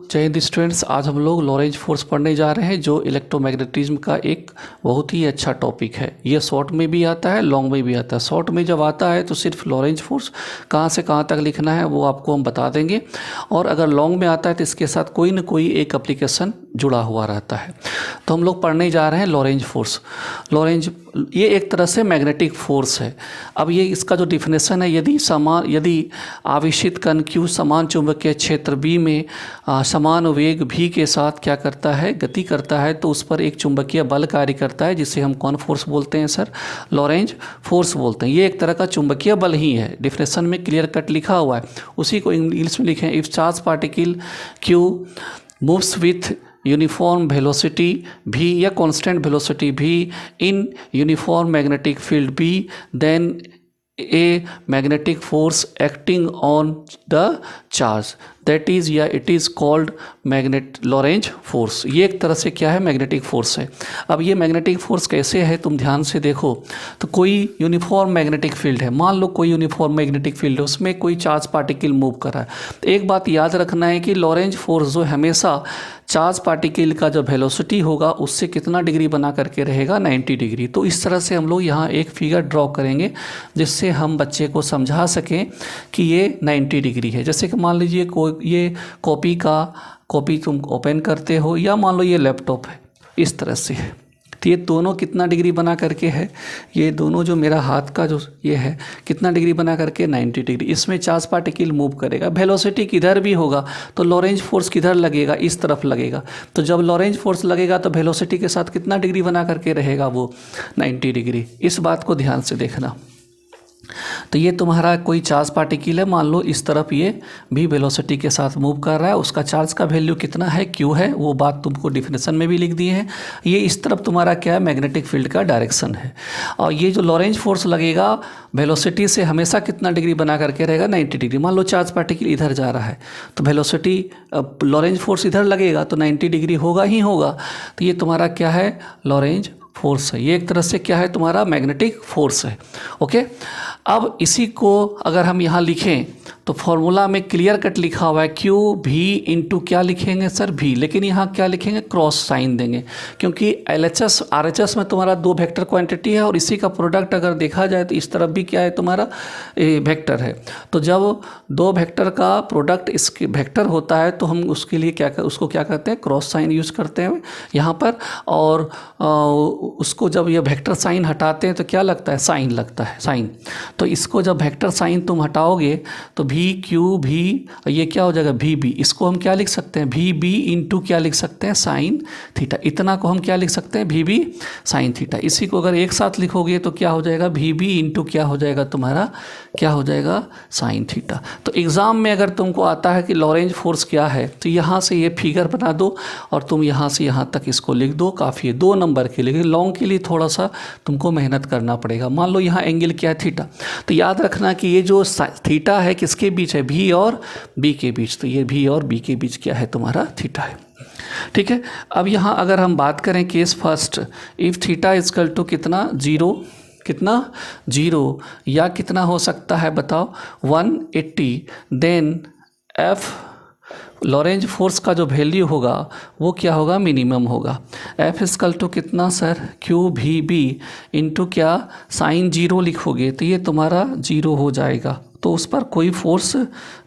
जय हिंद स्टूडेंट्स, आज हम लोग लॉरेंज फोर्स पढ़ने जा रहे हैं जो इलेक्ट्रोमैग्नेटिज्म का एक बहुत ही अच्छा टॉपिक है। ये शॉर्ट में भी आता है, लॉन्ग में भी आता है। शॉर्ट में जब आता है तो सिर्फ लॉरेंज फोर्स कहाँ से कहाँ तक लिखना है वो आपको हम बता देंगे, और अगर लॉन्ग में आता है तो इसके साथ कोई न कोई एक एप्लीकेशन जुड़ा हुआ रहता है। तो हम लोग पढ़ने जा रहे हैं लॉरेंज फोर्स। लॉरेंज ये एक तरह से मैग्नेटिक फोर्स है। अब ये इसका जो डिफिनेशन है, यदि आवेशित कण Q समान चुंबकीय क्षेत्र B में समान वेग V के साथ क्या करता है, गति करता है, तो उस पर एक चुंबकीय बल कार्य करता है जिसे हम कौन फोर्स बोलते हैं सर? लॉरेंज फोर्स बोलते हैं। ये एक तरह का चुंबकीय बल ही है, डिफिनेशन में क्लियर कट लिखा हुआ है। उसी को इंग्लिश में लिखें, if charge particle Q moves with uniform velocity v या constant velocity v in uniform magnetic field B, then a magnetic force acting on the charge that is या it is called magnet Lorentz force. ये एक तरह से क्या है, magnetic force है। अब ये मैग्नेटिक फोर्स कैसे है, तुम ध्यान से देखो। तो कोई यूनिफॉर्म मैग्नेटिक फील्ड है, मान लो कोई यूनिफॉर्म मैग्नेटिक फील्ड है, उसमें कोई चार्ज पार्टिकल मूव कर रहा है। तो एक बात याद रखना है कि लॉरेंज फोर्स जो हमेशा चार्ज पार्टिकल का जो वेलोसिटी होगा उससे कितना डिग्री बना करके रहेगा, 90 डिग्री। तो इस तरह से हम लोग यहाँ एक फिगर ड्रॉ करेंगे जिससे हम बच्चे को समझा सकें कि ये 90 डिग्री है। जैसे कि मान लीजिए ये कॉपी तुम ओपन करते हो, या मान लो ये लैपटॉप है, इस तरह से है। तो ये दोनों कितना डिग्री बना करके है, ये दोनों जो मेरा हाथ का जो ये है कितना डिग्री बना करके, 90 डिग्री। इसमें चार्ज पार्टिकल मूव करेगा, वेलोसिटी किधर भी होगा तो लॉरेंज फोर्स किधर लगेगा, इस तरफ लगेगा। तो जब लॉरेंज फोर्स लगेगा तो वेलोसिटी के साथ कितना डिग्री बना करके रहेगा वो, 90 डिग्री। इस बात को ध्यान से देखना। तो ये तुम्हारा कोई चार्ज पार्टिकल है, मान लो इस तरफ ये भी वेलोसिटी के साथ मूव कर रहा है, उसका चार्ज का वैल्यू कितना है, Q है। वो बात तुमको डिफिनेशन में भी लिख दिए हैं। ये इस तरफ तुम्हारा क्या है, मैग्नेटिक फील्ड का डायरेक्शन है। और ये जो लॉरेंज फोर्स लगेगा वेलोसिटी से हमेशा कितना डिग्री बना करके रहेगा, 90 डिग्री। मान लो चार्ज पार्टिकल इधर जा रहा है तो वेलोसिटी लॉरेंज फोर्स इधर लगेगा तो 90 डिग्री होगा ही होगा। तो ये तुम्हारा क्या है, लॉरेंज फोर्स है। ये एक तरह से क्या है, तुम्हारा मैग्नेटिक फोर्स है। ओके, अब इसी को अगर हम यहाँ लिखें तो फॉर्मूला में क्लियर कट लिखा हुआ है Q V इंटू क्या लिखेंगे सर, V। लेकिन यहाँ क्या लिखेंगे, क्रॉस साइन देंगे, क्योंकि LHS RHS में तुम्हारा दो वेक्टर क्वांटिटी है और इसी का प्रोडक्ट अगर देखा जाए तो इस तरफ भी क्या है, तुम्हारा वेक्टर है। तो जब दो वेक्टर का प्रोडक्ट इसके वेक्टर होता है तो हम उसके लिए उसको क्या करते हैं, क्रॉस साइन यूज करते हैं यहाँ पर। और उसको जब ये वेक्टर साइन हटाते हैं तो क्या लगता है, साइन लगता है, साइन। तो इसको जब वेक्टर साइन तुम हटाओगे तो V Q V, ये क्या हो जाएगा, V B। इसको हम क्या लिख सकते हैं, V B इंटू क्या लिख सकते हैं, साइन थीटा। इतना को हम क्या लिख सकते हैं, V B साइन थीटा। इसी को अगर एक साथ लिखोगे तो क्या हो जाएगा, V B इंटू क्या हो जाएगा, तुम्हारा क्या हो जाएगा, साइन थीटा। तो एग्ज़ाम में अगर तुमको आता है कि लॉरेंज फोर्स क्या है तो यहाँ से ये फिगर बना दो और तुम यहाँ से यहाँ तक इसको लिख दो, काफ़ी है 2 नंबर के लिए। लॉन्ग के लिए थोड़ा सा तुमको मेहनत करना पड़ेगा। मान लो यहाँ एंगल क्या है, थीटा। तो याद रखना कि ये जो थीटा है किसके बीच है, V और B के बीच। तो ये V और B के बीच क्या है, तुम्हारा थीटा है। ठीक है। अब यहाँ अगर हम बात करें case first, if theta is equal to कितना, 0, कितना 0, या कितना हो सकता है बताओ, 180, देन F लॉरेंज फोर्स का जो वैल्यू होगा वो क्या होगा, मिनिमम होगा। F इजकल टू कितना sir, Q V B into क्या, साइन 0 लिखोगे तो ये तुम्हारा 0 हो जाएगा। तो उस पर कोई फोर्स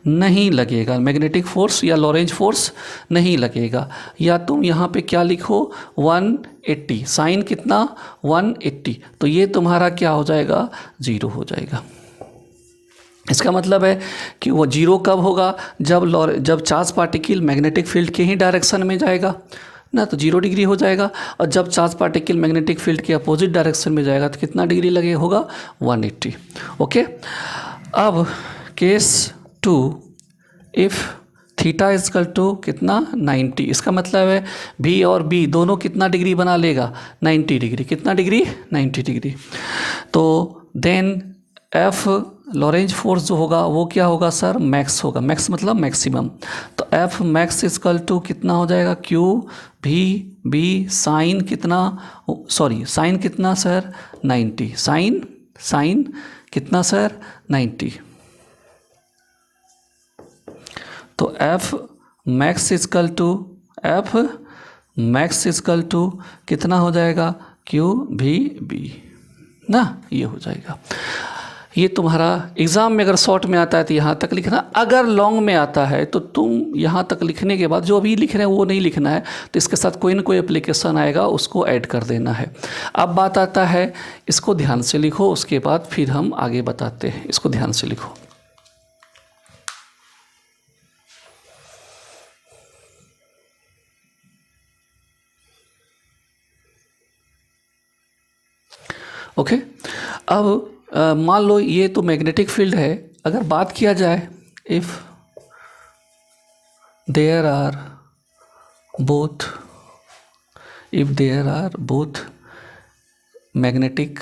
नहीं लगेगा, मैग्नेटिक फोर्स या लॉरेंज फोर्स नहीं लगेगा। या तुम यहाँ पे क्या लिखो, 180, साइन कितना 180, तो ये तुम्हारा क्या हो जाएगा, 0 हो जाएगा। इसका मतलब है कि वो 0 कब होगा, जब चार्ज पार्टिकल मैग्नेटिक फील्ड के ही डायरेक्शन में जाएगा ना, तो 0 डिग्री हो जाएगा। और जब चार्ज पार्टिकल मैग्नेटिक फील्ड के अपोजिट डायरेक्शन में जाएगा तो कितना डिग्री लगे होगा, 180। ओके। अब case 2, if theta is equal to कितना, 90। इसका मतलब है V और B दोनों कितना डिग्री बना लेगा, 90 डिग्री। कितना डिग्री, 90 डिग्री। तो देन F लॉरेंज फोर्स जो होगा वो क्या होगा सर, मैक्स होगा। मैक्स मतलब मैक्सिमम। तो F मैक्स इजकल टू कितना हो जाएगा, Q V B साइन कितना, सॉरी साइन कितना सर, 90, साइन कितना सर, 90। तो F max is equal to F max is equal to कितना हो जाएगा, क्यू भी बी ना, ये हो जाएगा। ये तुम्हारा एग्ज़ाम में अगर शॉर्ट में आता है तो यहाँ तक लिखना, अगर लॉन्ग में आता है तो तुम यहाँ तक लिखने के बाद जो अभी लिख रहे हैं वो नहीं लिखना है, तो इसके साथ कोई ना कोई एप्लीकेशन आएगा उसको ऐड कर देना है। अब बात आता है, इसको ध्यान से लिखो, उसके बाद फिर हम आगे बताते हैं। इसको ध्यान से लिखो। ओके, अब मान लो ये तो मैग्नेटिक फील्ड है। अगर बात किया जाए, if there are both magnetic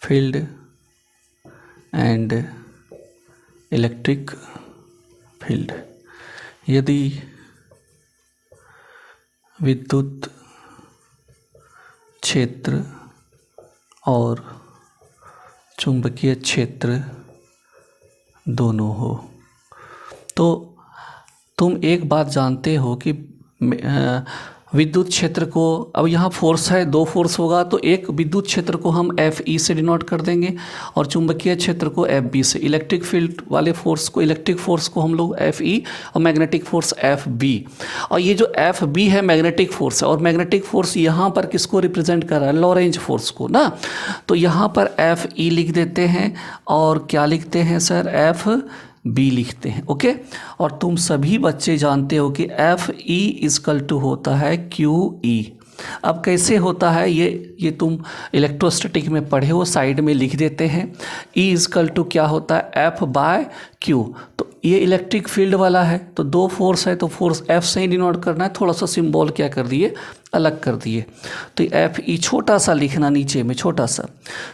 field and electric field, यदि विद्युत क्षेत्र और चुंबकीय क्षेत्र दोनों हो, तो तुम एक बात जानते हो कि विद्युत क्षेत्र को, अब यहाँ फोर्स है, दो फोर्स होगा तो एक विद्युत क्षेत्र को हम एफ ई से डिनोट कर देंगे और चुंबकीय क्षेत्र को एफ बी से। इलेक्ट्रिक फील्ड वाले फोर्स को, इलेक्ट्रिक फोर्स को हम लोग एफ ई और मैग्नेटिक फोर्स एफ बी। और ये जो एफ बी है मैग्नेटिक फोर्स है, और मैग्नेटिक फोर्स यहाँ पर किसको रिप्रेजेंट कर रहा है, लॉरेंज फोर्स को ना। तो यहाँ पर एफ ई लिख देते हैं और क्या लिखते हैं सर, एफ बी लिखते हैं। ओके, और तुम सभी बच्चे जानते हो कि एफ ई इजकल टू होता है क्यू ई। अब कैसे होता है ये तुम इलेक्ट्रोस्टैटिक में पढ़े हो, साइड में लिख देते हैं। ई इजकल टू क्या होता है, एफ बाय क्यू। तो ये इलेक्ट्रिक फील्ड वाला है, तो दो फोर्स है तो फोर्स एफ से ही डिनोट करना है। थोड़ा सा सिंबल क्या कर दिए, अलग कर दिए। तो एफ ई छोटा सा लिखना नीचे में, छोटा सा,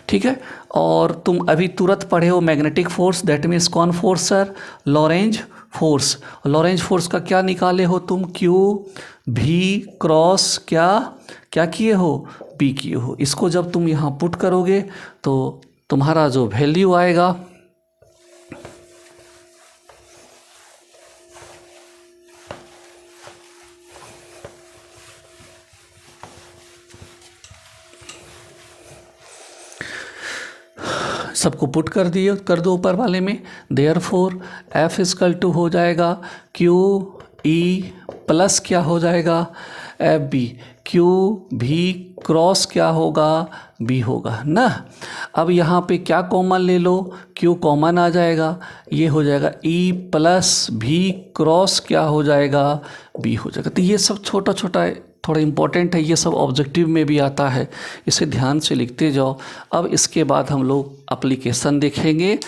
ठीक है। और तुम अभी तुरंत पढ़े हो मैग्नेटिक फोर्स, दैट मीन्स कौन force sir, Lorentz force. Lorentz force का क्या निकाले हो तुम, क्यू भी क्रॉस क्या किए हो, बी किए हो। इसको जब तुम यहाँ पुट करोगे तो तुम्हारा जो वैल्यू आएगा, सबको पुट कर दो ऊपर वाले में। देयरफॉर एफ इजकल टू हो जाएगा क्यू ई प्लस क्या हो जाएगा, एफ बी। क्यू भी क्रॉस क्या होगा, बी होगा ना। अब यहाँ पे क्या कॉमन ले लो, क्यू कॉमन आ जाएगा, ये हो जाएगा ई प्लस भी क्रॉस क्या हो जाएगा, बी हो जाएगा। तो ये सब छोटा छोटा थोड़ा इम्पोर्टेंट है, ये सब ऑब्जेक्टिव में भी आता है, इसे ध्यान से लिखते जाओ। अब इसके बाद हम लोग एप्लीकेशन देखेंगे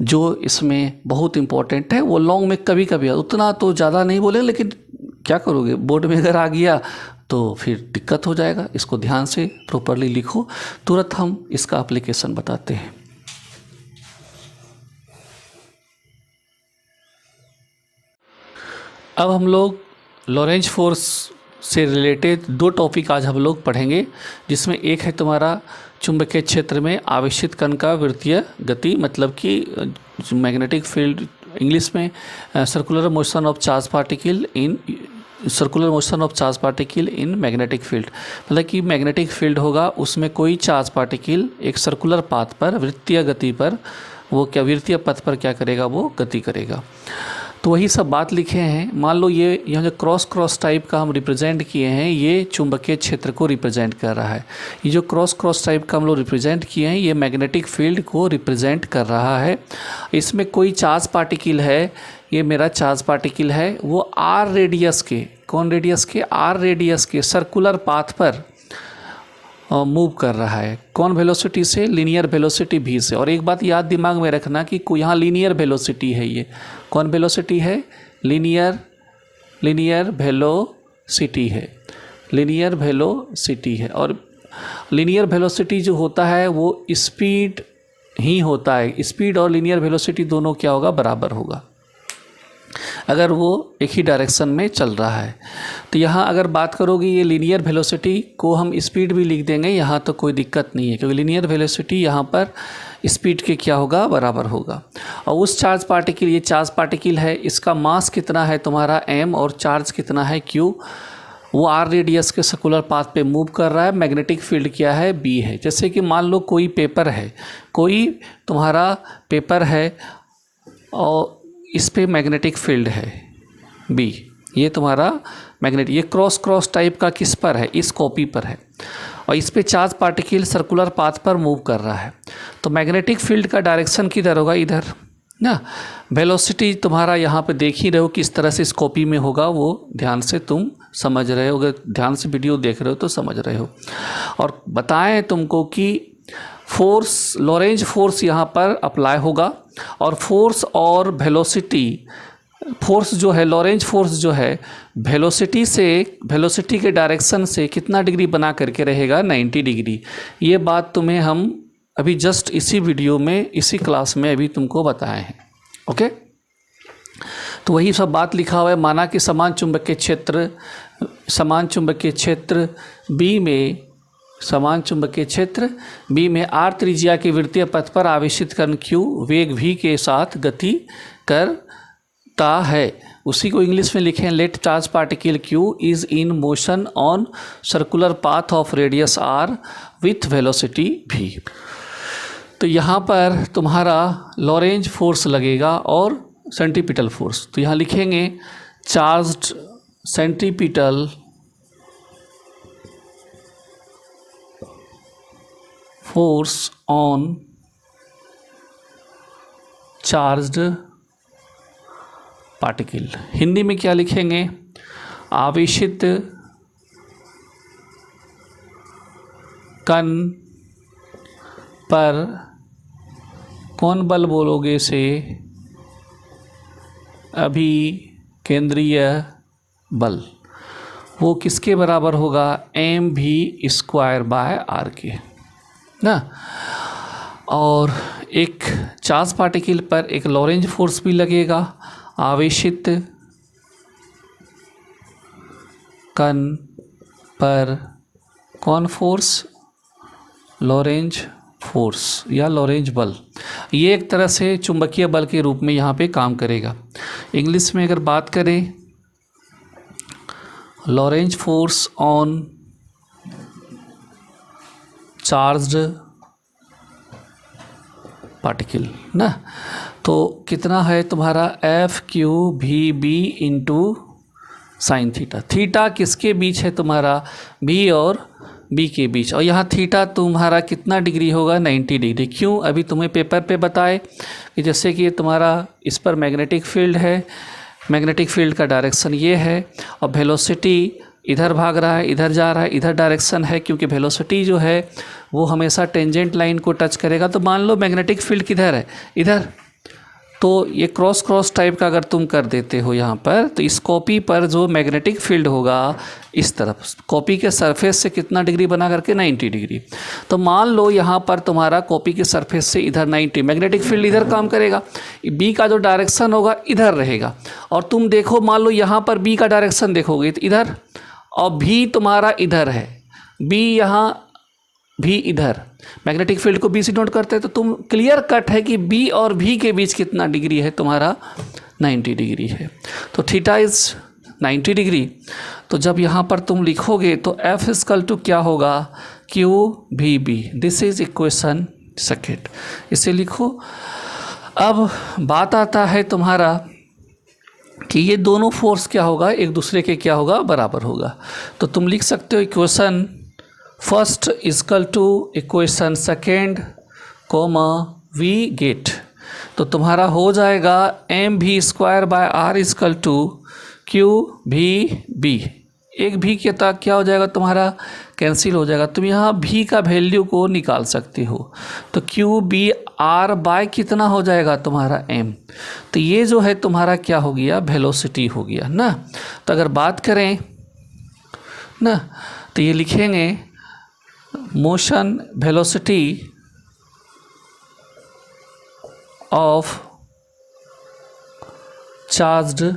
जो इसमें बहुत इम्पोर्टेंट है। वो लॉन्ग में कभी कभी उतना तो ज़्यादा नहीं बोले, लेकिन क्या करोगे, बोर्ड में अगर आ गया तो फिर दिक्कत हो जाएगा। इसको ध्यान से प्रॉपरली लिखो, तुरंत हम इसका एप्लीकेशन बताते हैं। अब हम लोग लॉरेंज फोर्स से रिलेटेड दो टॉपिक आज हम लोग पढ़ेंगे, जिसमें एक है तुम्हारा चुंबकीय क्षेत्र में आवेशित कण का वृत्तीय गति, मतलब कि मैग्नेटिक फील्ड, इंग्लिश में circular motion of charge particle in magnetic field. मतलब कि मैग्नेटिक फील्ड होगा, उसमें कोई चार्ज पार्टिकल एक सर्कुलर पाथ पर, वृत्तीय गति पर, वो क्या वृत्तीय पथ पर क्या करेगा, वो गति करेगा। तो वही सब बात लिखे हैं। मान लो ये यहाँ जो क्रॉस टाइप का हम रिप्रेजेंट किए हैं, ये चुंबकीय क्षेत्र को रिप्रेजेंट कर रहा है। ये जो क्रॉस टाइप का हम लोग रिप्रेजेंट किए हैं, ये मैग्नेटिक फील्ड को रिप्रेजेंट कर रहा है। इसमें कोई चार्ज पार्टिकल है, ये मेरा चार्ज पार्टिकल है, वो आर रेडियस के, कौन रेडियस के, आर रेडियस के सर्कुलर पाथ पर मूव कर रहा है। कौन वेलोसिटी से, लीनियर वेलोसिटी भी से। और एक बात याद दिमाग में रखना कि यहाँ लीनियर वेलोसिटी है, ये कौन वेलोसिटी है, लीनियर वेलोसिटी है, लीनियर वेलोसिटी है। और लीनियर वेलोसिटी जो होता है वो स्पीड ही होता है। स्पीड और लीनियर वेलोसिटी दोनों क्या होगा, बराबर होगा, अगर वो एक ही डायरेक्शन में चल रहा है। तो यहाँ अगर बात करोगे, ये लीनियर वेलोसिटी को हम स्पीड भी लिख देंगे, यहाँ तो कोई दिक्कत नहीं है, क्योंकि लीनियर वेलोसिटी यहाँ पर स्पीड के क्या होगा, बराबर होगा। और उस चार्ज पार्टिकल, ये चार्ज पार्टिकल है, इसका मास कितना है तुम्हारा m और चार्ज कितना है q, वो r रेडियस के सर्कुलर पाथ पे मूव कर रहा है। मैग्नेटिक फील्ड क्या है, b है। जैसे कि मान लो कोई पेपर है, कोई तुम्हारा पेपर है और इस पे मैग्नेटिक फील्ड है b, ये तुम्हारा मैग्नेट, ये क्रॉस क्रॉस टाइप का किस पर है, इस कॉपी पर है, और इस पे चार्ज पार्टिकल सर्कुलर पाथ पर मूव कर रहा है। तो मैग्नेटिक फील्ड का डायरेक्शन किधर होगा, इधर ना। वेलोसिटी तुम्हारा यहाँ पे देख ही रहे हो किस तरह से इस कॉपी में होगा, वो ध्यान से तुम समझ रहे हो, अगर ध्यान से वीडियो देख रहे हो तो समझ रहे हो। और बताएं तुमको कि फोर्स, लॉरेंज फोर्स यहाँ पर अप्लाई होगा, और फोर्स और वेलोसिटी, फोर्स जो है, लॉरेंज फोर्स जो है, वेलोसिटी से, वेलोसिटी के डायरेक्शन से कितना डिग्री बना करके रहेगा, 90 डिग्री। ये बात तुम्हें हम अभी जस्ट इसी वीडियो में, इसी क्लास में अभी तुमको बताए हैं। ओके, तो वही सब बात लिखा हुआ है। माना कि समान चुंबकीय क्षेत्र, समान चुंबकीय क्षेत्र B में, समान चुंबकीय क्षेत्र B में r त्रिज्या के वृत्तीय पथ पर आवेशित कण Q वेग v के साथ गति करता है। उसी को इंग्लिश में लिखें, let charge particle Q is in motion on circular path of radius r with velocity v। तो यहाँ पर तुम्हारा लॉरेंज फोर्स लगेगा और सेंट्रीपिटल फोर्स। तो यहाँ लिखेंगे charged centripetal force on charged particle. Hindi में क्या लिखेंगे, आवेशित कण पर कौन बल बोलोगे से अभी केंद्रीय बल, वो किसके बराबर होगा, mv²/r के ना। और एक चार्ज पार्टिकल पर एक लॉरेंज फोर्स भी लगेगा, आवेशित कण पर कौन फोर्स, लॉरेंज फोर्स या लॉरेंज बल। ये एक तरह से चुंबकीय बल के रूप में यहाँ पे काम करेगा। इंग्लिश में अगर बात करें, Lorentz force on charged particle ना, तो कितना है तुम्हारा F/Q/V/B into sine theta. Theta किसके बीच है तुम्हारा, B और B के बीच, और यहाँ थीटा तुम्हारा कितना डिग्री होगा, 90 डिग्री। क्यों, अभी तुम्हें पेपर पे बताए कि जैसे कि तुम्हारा इस पर मैग्नेटिक फील्ड है, मैग्नेटिक फील्ड का डायरेक्शन ये है, और वेलोसिटी इधर भाग रहा है, इधर जा रहा है, इधर डायरेक्शन है, क्योंकि वेलोसिटी जो है वो हमेशा टेंजेंट लाइन को टच करेगा। तो मान लो मैग्नेटिक फील्ड किधर है, इधर, तो ये क्रॉस क्रॉस टाइप का अगर तुम कर देते हो यहाँ पर, तो इस कॉपी पर जो मैग्नेटिक फील्ड होगा इस तरफ, कॉपी के सरफेस से कितना डिग्री बना करके, 90 डिग्री। तो मान लो यहाँ पर तुम्हारा कॉपी के सरफेस से इधर 90, मैग्नेटिक फील्ड इधर काम करेगा, बी का जो डायरेक्शन होगा इधर रहेगा। और तुम देखो, मान लो यहाँ पर बी का डायरेक्शन देखोगे तो इधर, और भी तुम्हारा इधर है, बी यहाँ, भी इधर, मैग्नेटिक फील्ड को बी से नोट करते हैं, तो तुम क्लियर कट है कि बी और भी के बीच कितना डिग्री है तुम्हारा, 90 डिग्री है। तो थीटा इज 90 डिग्री। तो जब यहाँ पर तुम लिखोगे तो F = क्या होगा, Q/V/B। This is equation second, इसे लिखो। अब बात आता है तुम्हारा कि ये दोनों फोर्स क्या होगा, एक दूसरे के क्या होगा, बराबर होगा। तो तुम लिख सकते हो equation first = equation second, V get. तो तुम्हारा हो जाएगा mv²/r = Q/V/B। एक भी के तक क्या हो जाएगा तुम्हारा, कैंसिल हो जाएगा। तुम यहाँ भी का वैल्यू को निकाल सकते हो, तो Q/R कितना हो जाएगा तुम्हारा, m। तो ये जो है तुम्हारा क्या हो गया, वेलोसिटी हो गया ना। तो अगर बात करें ना, तो ये लिखेंगे motion velocity of charged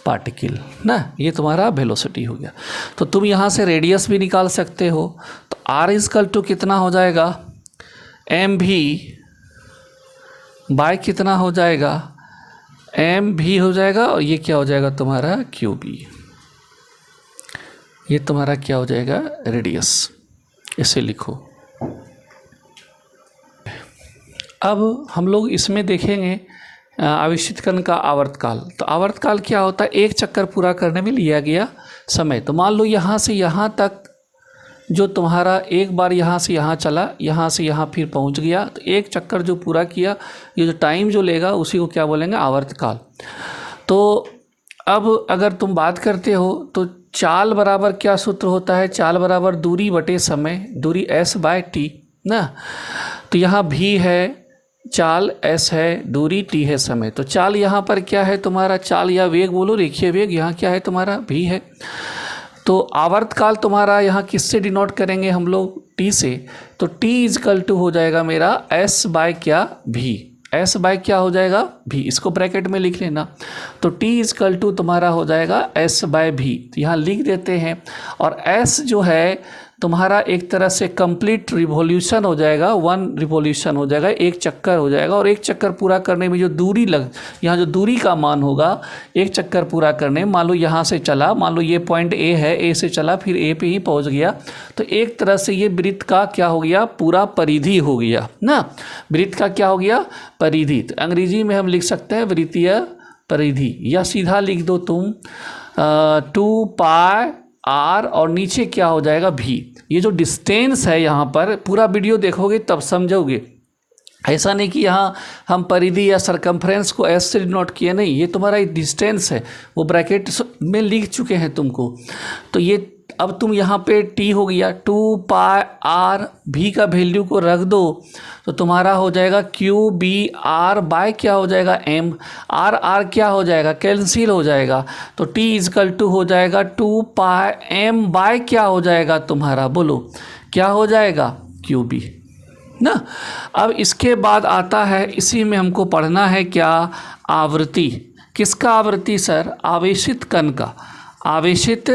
particle ना, ये तुम्हारा वेलोसिटी हो गया। तो तुम यहाँ से रेडियस भी निकाल सकते हो। तो R = कितना हो जाएगा, एम भी बाय कितना हो जाएगा, एम भी हो जाएगा, और ये क्या हो जाएगा तुम्हारा क्यू बी। ये तुम्हारा क्या हो जाएगा रेडियस, इसे लिखो। अब हम लोग इसमें देखेंगे आवेशित कण का आवर्तकाल। तो आवर्तकाल क्या होता है, एक चक्कर पूरा करने में लिया गया समय। तो मान लो यहाँ से यहाँ तक जो तुम्हारा एक बार यहाँ से यहाँ चला, यहाँ से यहाँ फिर पहुँच गया, तो एक चक्कर जो पूरा किया, ये जो टाइम जो लेगा उसी को क्या बोलेंगे आवर्तकाल। तो अब अगर तुम बात करते हो तो चाल बराबर क्या सूत्र होता है, चाल बराबर दूरी बटे समय, दूरी s बाय टी ना। तो यहाँ भी है, चाल s है, दूरी t है समय। तो चाल यहाँ पर क्या है तुम्हारा, चाल या वेग बोलो, रेखीय वेग, यहाँ क्या है तुम्हारा भी है। तो आवर्तकाल तुम्हारा यहाँ किससे डिनोट करेंगे हम लोग, t से। तो t इजकल टू हो जाएगा मेरा s बाय क्या भी, s बाय क्या हो जाएगा भी, इसको ब्रैकेट में लिख लेना। तो t इजकल टू तुम्हारा हो जाएगा s बाय भी, तो यहाँ लिख देते हैं। और s जो है तुम्हारा एक तरह से कंप्लीट रिवॉल्यूशन हो जाएगा, वन रिवॉल्यूशन हो जाएगा, एक चक्कर हो जाएगा। और एक चक्कर पूरा करने में जो दूरी यहाँ जो दूरी का मान होगा एक चक्कर पूरा करने में, मान लो यहाँ से चला, मान लो ये पॉइंट ए है, ए से चला फिर ए पे ही पहुँच गया, तो एक तरह से ये वृत्त का क्या हो गया, पूरा परिधि हो गया ना। वृत्त का क्या हो गया, परिधि। तो अंग्रेजी में हम लिख सकते हैं वृत्तीय परिधि, या सीधा लिख दो तुम 2 पाई आर, और नीचे क्या हो जाएगा भी। ये जो डिस्टेंस है यहाँ पर, पूरा वीडियो देखोगे तब समझोगे। ऐसा नहीं कि यहाँ हम परिधि या सरकमफ्रेंस को एस से डिनोट किए, नहीं, ये तुम्हारा एक डिस्टेंस है, वो ब्रैकेट में लिख चुके हैं तुमको। तो ये अब तुम यहाँ पे t हो गया 2 पाई आर, भी का वैल्यू को रख दो तो तुम्हारा हो जाएगा क्यू बी आर बाय क्या हो जाएगा m, आर आर क्या हो जाएगा कैंसिल हो जाएगा। तो t इजकल टू हो जाएगा 2 पाई m बाय क्या हो जाएगा तुम्हारा, बोलो क्या हो जाएगा क्यू बी ना। अब इसके बाद आता है, इसी में हमको पढ़ना है क्या, आवृत्ति। किसका आवृत्ति सर, आवेशित कण का, आवेशित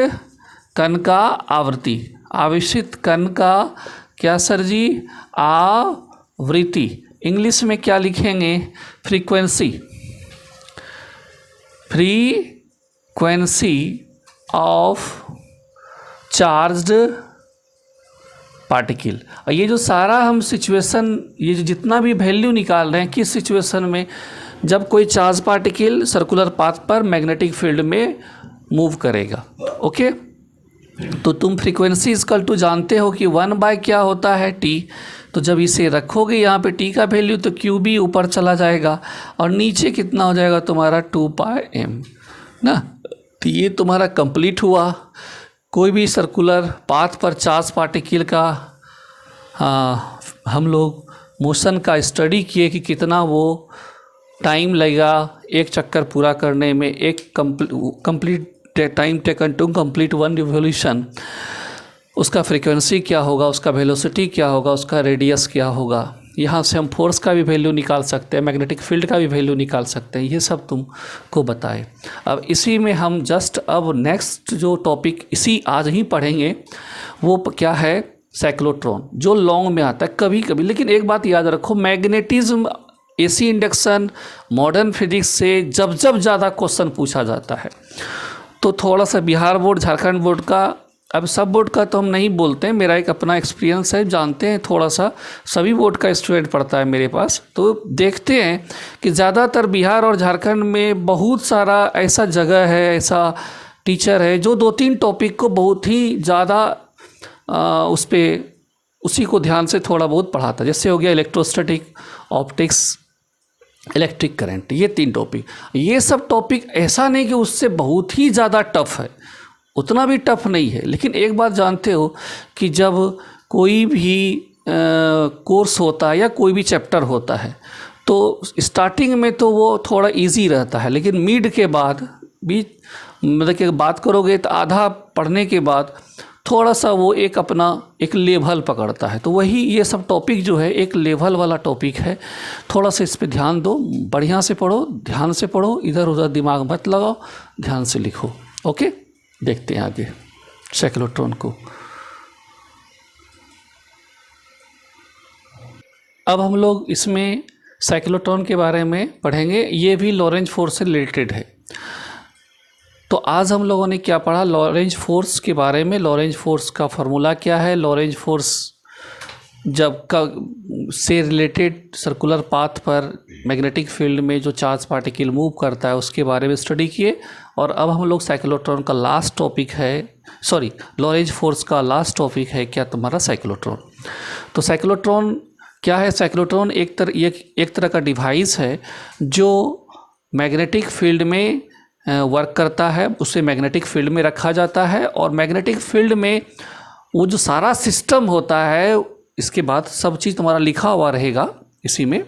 कण का आवृत्ति। आवेशित कण का क्या सर जी, आवृत्ति। इंग्लिश में क्या लिखेंगे, frequency, frequency of charged particle. और ये जो सारा हम सिचुएशन, ये जो जितना भी वैल्यू निकाल रहे हैं, किस सिचुएशन में, जब कोई चार्ज पार्टिकल सर्कुलर पाथ पर मैग्नेटिक फील्ड में मूव करेगा। ओके, तो तुम फ्रीक्वेंसी इजकल टू जानते हो कि 1 बाय क्या होता है t। तो जब इसे रखोगे यहाँ पे t का वैल्यू, तो क्यू बी ऊपर चला जाएगा और नीचे कितना हो जाएगा तुम्हारा 2 पाई m ना। तो ये तुम्हारा कंप्लीट हुआ। कोई भी सर्कुलर पाथ पर चार्ज पार्टिकल का हम लोग मोशन का स्टडी किए कि कितना वो टाइम लगेगा एक चक्कर पूरा करने में, एक complete time taken to complete one revolution, उसका फ्रीक्वेंसी क्या होगा, उसका वेलोसिटी क्या होगा, उसका रेडियस क्या होगा। यहाँ से हम फोर्स का भी वैल्यू निकाल सकते हैं, मैग्नेटिक फील्ड का भी वैल्यू निकाल सकते हैं, ये सब तुमको बताए। अब इसी में हम जस्ट अब नेक्स्ट जो टॉपिक इसी आज ही पढ़ेंगे वो क्या है, साइक्लोट्रॉन, जो लॉन्ग में आता है कभी कभी। लेकिन एक बात याद रखो, magnetism, AC induction, modern physics से जब ज़्यादा क्वेश्चन पूछा जाता है, तो थोड़ा सा बिहार बोर्ड, झारखंड बोर्ड का, अब सब बोर्ड का तो हम नहीं बोलते हैं, मेरा एक अपना एक्सपीरियंस है, जानते हैं थोड़ा सा, सभी बोर्ड का स्टूडेंट पढ़ता है मेरे पास, तो देखते हैं कि ज़्यादातर बिहार और झारखंड में बहुत सारा ऐसा जगह है, ऐसा टीचर है जो 2-3 टॉपिक को बहुत ही ज़्यादा उस पर उसी को ध्यान से थोड़ा बहुत पढ़ाता है। जैसे हो गया इलेक्ट्रोस्टैटिक, ऑप्टिक्स, इलेक्ट्रिक करंट, ये 3 टॉपिक। ये सब टॉपिक ऐसा नहीं कि उससे बहुत ही ज़्यादा टफ है, उतना भी टफ नहीं है। लेकिन एक बात जानते हो कि जब कोई भी कोर्स होता है या कोई भी चैप्टर होता है, तो स्टार्टिंग में तो वो थोड़ा इजी रहता है, लेकिन मिड के बाद मतलब कि बात करोगे तो आधा पढ़ने के बाद थोड़ा सा वो एक अपना एक लेवल पकड़ता है। तो वही ये सब टॉपिक जो है एक लेवल वाला टॉपिक है, थोड़ा सा इस पे ध्यान दो, बढ़िया से पढ़ो, ध्यान से पढ़ो, इधर उधर दिमाग मत लगाओ, ध्यान से लिखो। ओके, देखते हैं आगे साइक्लोट्रॉन को। अब हम लोग इसमें साइक्लोट्रॉन के बारे में पढ़ेंगे, ये भी लॉरेंज फोर्स से रिलेटेड है। तो आज हम लोगों ने क्या पढ़ा, लॉरेंज फोर्स के बारे में। लॉरेंज फोर्स का फार्मूला क्या है, लॉरेंज फोर्स जब का से रिलेटेड सर्कुलर पाथ पर मैग्नेटिक फील्ड में जो चार्ज पार्टिकल मूव करता है उसके बारे में स्टडी किए। और अब हम लोग साइक्लोट्रॉन का लास्ट टॉपिक है, सॉरी लॉरेंज फोर्स का लास्ट टॉपिक है क्या तुम्हारा, साइक्लोट्रॉन। तो साइक्लोट्रॉन क्या है, साइक्लोट्रॉन एक तरह का डिवाइस है जो मैग्नेटिक फील्ड में वर्क करता है, उसे मैग्नेटिक फील्ड में रखा जाता है और मैग्नेटिक फील्ड में वो जो सारा सिस्टम होता है, इसके बाद सब चीज़ तुम्हारा लिखा हुआ रहेगा इसी में,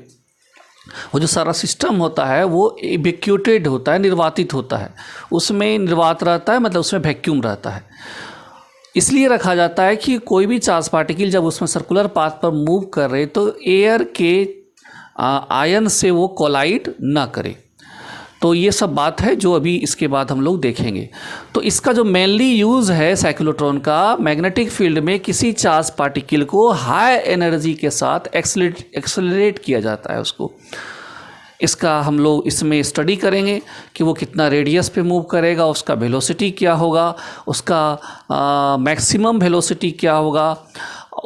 वो जो सारा सिस्टम होता है वो वैक्यूटेड होता है, निर्वातित होता है, उसमें निर्वात रहता है, मतलब उसमें वैक्यूम रहता है। इसलिए रखा जाता है कि कोई भी चार्ज पार्टिकल जब उसमें सर्कुलर पाथ पर मूव कर रहे तो एयर के आयन से वो कोलाइड ना करे। तो ये सब बात है जो अभी इसके बाद हम लोग देखेंगे। तो इसका जो मेनली यूज़ है साइक्लोट्रॉन का, मैग्नेटिक फील्ड में किसी चार्ज पार्टिकल को हाई एनर्जी के साथ एक्सेलरेट किया जाता है उसको। इसका हम लोग इसमें स्टडी करेंगे कि वो कितना रेडियस पे मूव करेगा, उसका वेलोसिटी क्या होगा, उसका मैक्सिमम वेलोसिटी क्या होगा,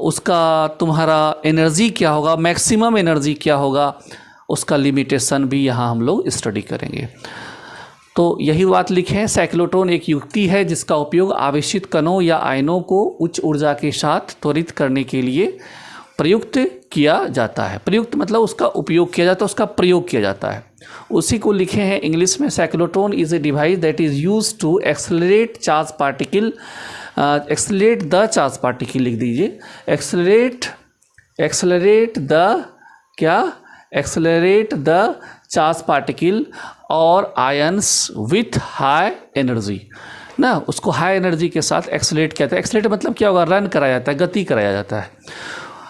उसका तुम्हारा एनर्जी क्या होगा, मैक्सिमम एनर्जी क्या होगा, उसका लिमिटेशन भी यहाँ हम लोग स्टडी करेंगे। तो यही बात लिखें, साइक्लोट्रॉन एक युक्ति है जिसका उपयोग आवेशित कणों या आयनों को उच्च ऊर्जा के साथ त्वरित करने के लिए प्रयुक्त किया जाता है। प्रयुक्त मतलब उसका उपयोग किया जाता है, उसका प्रयोग किया जाता है। उसी को लिखे हैं इंग्लिश में, cyclotron is a device that is used to accelerate charge particle, accelerate the charge particle लिख दीजिए, एक्सेलरेट द क्या, एक्सेलरेट द चार्ज पार्टिकल और आयंस विथ हाई एनर्जी ना, उसको हाई एनर्जी के साथ एक्सेलरेट किया जाता है। एक्सेलरेट मतलब क्या होगा, रन कराया जाता है, गति कराया जाता है।